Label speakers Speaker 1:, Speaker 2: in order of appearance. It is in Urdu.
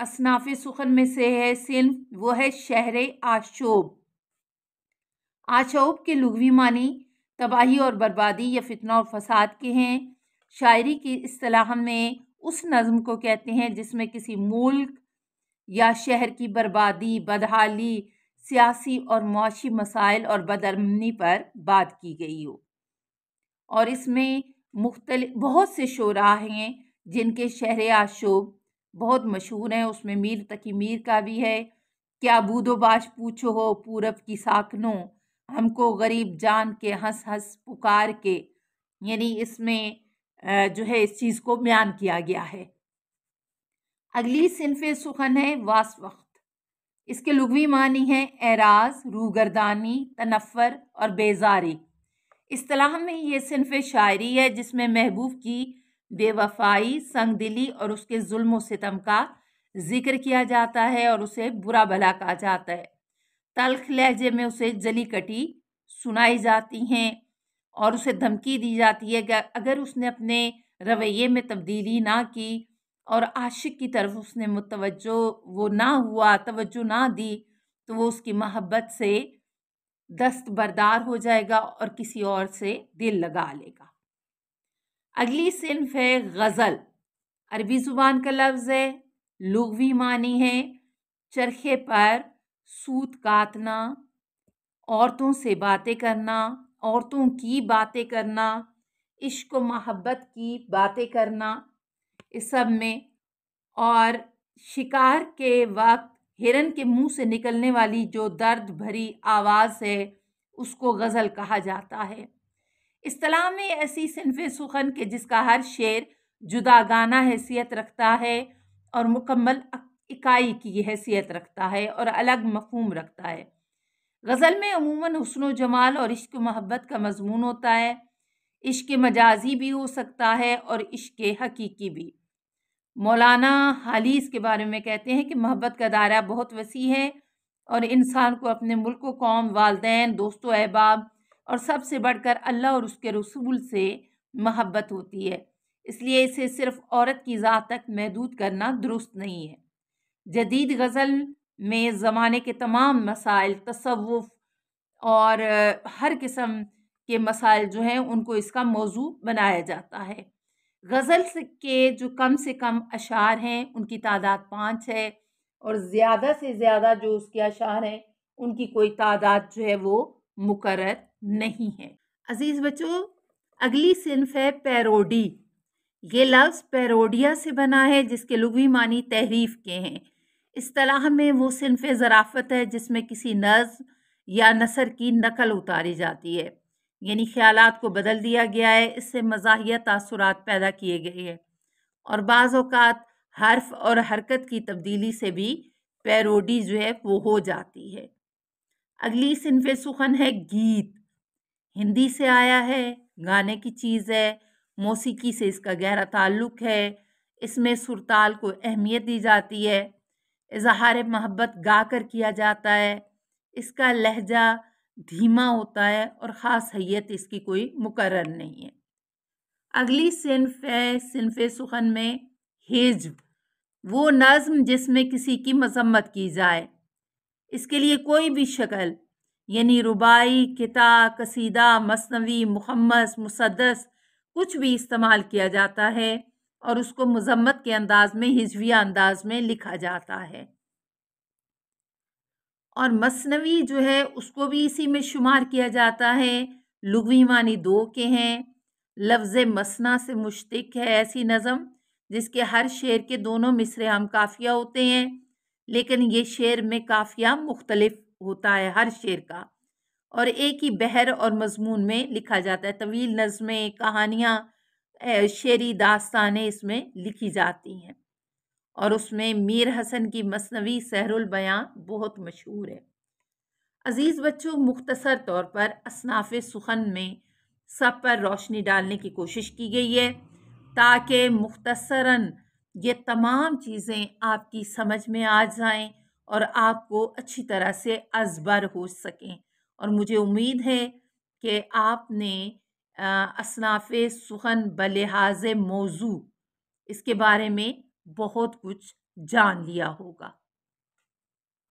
Speaker 1: اصناف سخن میں سے ہے صنف، وہ ہے شہر آشوب۔ آشوب کے لغوی معنی تباہی اور بربادی یا فتنہ اور فساد کے ہیں۔ شاعری کی اصطلاح میں اس نظم کو کہتے ہیں جس میں کسی ملک یا شہر کی بربادی، بدحالی، سیاسی اور معاشی مسائل اور بدامنی پر بات کی گئی ہو۔ اور اس میں بہت سے شعراء ہیں جن کے شہر آشوب بہت مشہور ہیں۔ اس میں میر تقی میر کا بھی ہے، کیا بود و باش پوچھو ہو پورب کی ساکنوں، ہم کو غریب جان کے ہنس ہنس پکار کے، یعنی اس میں جو ہے اس چیز کو بیان کیا گیا ہے۔ اگلی صنف سخن ہے واس وقت۔ اس کے لغوی معنی ہیں اعراض، روگردانی، تنفر اور بیزاری۔ اصطلاح میں یہ صنف شاعری ہے جس میں محبوب کی بے وفائی، سنگ دلی اور اس کے ظلم و ستم کا ذکر کیا جاتا ہے اور اسے برا بھلا کہا جاتا ہے۔ تلخ لہجے میں اسے جلی کٹی سنائی جاتی ہیں اور اسے دھمکی دی جاتی ہے کہ اگر اس نے اپنے رویے میں تبدیلی نہ کی اور عاشق کی طرف اس نے توجہ نہ دی تو وہ اس کی محبت سے دستبردار ہو جائے گا اور کسی اور سے دل لگا لے گا۔ اگلی صنف ہے غزل۔ عربی زبان کا لفظ ہے، لغوی معنی ہے چرخے پر سوت کاتنا، عورتوں سے باتیں کرنا، عورتوں کی باتیں کرنا، عشق و محبت کی باتیں کرنا، اس سب میں، اور شکار کے وقت ہرن کے منہ سے نکلنے والی جو درد بھری آواز ہے اس کو غزل کہا جاتا ہے۔ اصطلاح میں ایسی صنف سخن کہ جس کا ہر شعر جداگانہ حیثیت رکھتا ہے اور مکمل اکائی کی حیثیت رکھتا ہے اور الگ مفہوم رکھتا ہے۔ غزل میں عموماً حسن و جمال اور عشق و محبت کا مضمون ہوتا ہے۔ عشق مجازی بھی ہو سکتا ہے اور عشق حقیقی بھی۔ مولانا حالی اس کے بارے میں کہتے ہیں کہ محبت کا دائرہ بہت وسیع ہے اور انسان کو اپنے ملک و قوم، والدین، دوست و احباب اور سب سے بڑھ کر اللہ اور اس کے رسول سے محبت ہوتی ہے۔ اس لیے اسے صرف عورت کی ذات تک محدود کرنا درست نہیں ہے۔ جدید غزل میں زمانے کے تمام مسائل، تصوف اور ہر قسم کے مسائل جو ہیں ان کو اس کا موضوع بنایا جاتا ہے۔ غزل کے جو کم سے کم اشعار ہیں ان کی تعداد 5 ہے اور زیادہ سے زیادہ جو اس کے اشعار ہیں ان کی کوئی تعداد جو ہے وہ مقرر نہیں ہے۔ عزیز بچوں، اگلی صنف ہے پیروڈی۔ یہ لفظ پیروڈیا سے بنا ہے جس کے لغوی معنی تحریف کے ہیں۔ اصطلاح میں وہ صنف ظرافت ہے جس میں کسی نظم یا نثر کی نقل اتاری جاتی ہے، یعنی خیالات کو بدل دیا گیا ہے، اس سے مزاحیہ تاثرات پیدا کیے گئے ہیں اور بعض اوقات حرف اور حرکت کی تبدیلی سے بھی پیروڈی جو ہے وہ ہو جاتی ہے۔ اگلی صنف سخن ہے گیت۔ ہندی سے آیا ہے، گانے کی چیز ہے، موسیقی سے اس کا گہرا تعلق ہے، اس میں سرتال کو اہمیت دی جاتی ہے، اظہار محبت گا کر کیا جاتا ہے، اس کا لہجہ دھیما ہوتا ہے اور خاص حیت اس کی کوئی مقرر نہیں ہے۔ اگلی صنف ہے صنف سخن میں ہجو، وہ نظم جس میں کسی کی مذمت کی جائے۔ اس کے لیے کوئی بھی شکل یعنی رباعی، قطعہ، قصیدہ، مثنوی، مخمس، مسدس کچھ بھی استعمال کیا جاتا ہے اور اس کو مذمت کے انداز میں، ہجویہ انداز میں لکھا جاتا ہے۔ اور مثنوی جو ہے اس کو بھی اسی میں شمار کیا جاتا ہے۔ لغوی معنی 2 کے ہیں۔ لفظ مثنا سے مشتق ہے ایسی نظم جس کے ہر شعر کے دونوں مصرے ہم قافیہ ہوتے ہیں، لیکن یہ شعر میں قافیہ مختلف ہوتا ہے ہر شعر کا، اور ایک ہی بحر اور مضمون میں لکھا جاتا ہے۔ طویل نظمیں، کہانیاں، شعری داستانیں اس میں لکھی جاتی ہیں اور اس میں میر حسن کی مثنوی سحر البیاں بہت مشہور ہے۔ عزیز بچوں، مختصر طور پر اصناف سخن میں سب پر روشنی ڈالنے کی کوشش کی گئی ہے تاکہ مختصراً یہ تمام چیزیں آپ کی سمجھ میں آ جائیں اور آپ کو اچھی طرح سے ازبر ہو سکیں، اور مجھے امید ہے کہ آپ نے اصناف سخن بلحاظ موضوع اس کے بارے میں بہت کچھ جان لیا ہوگا۔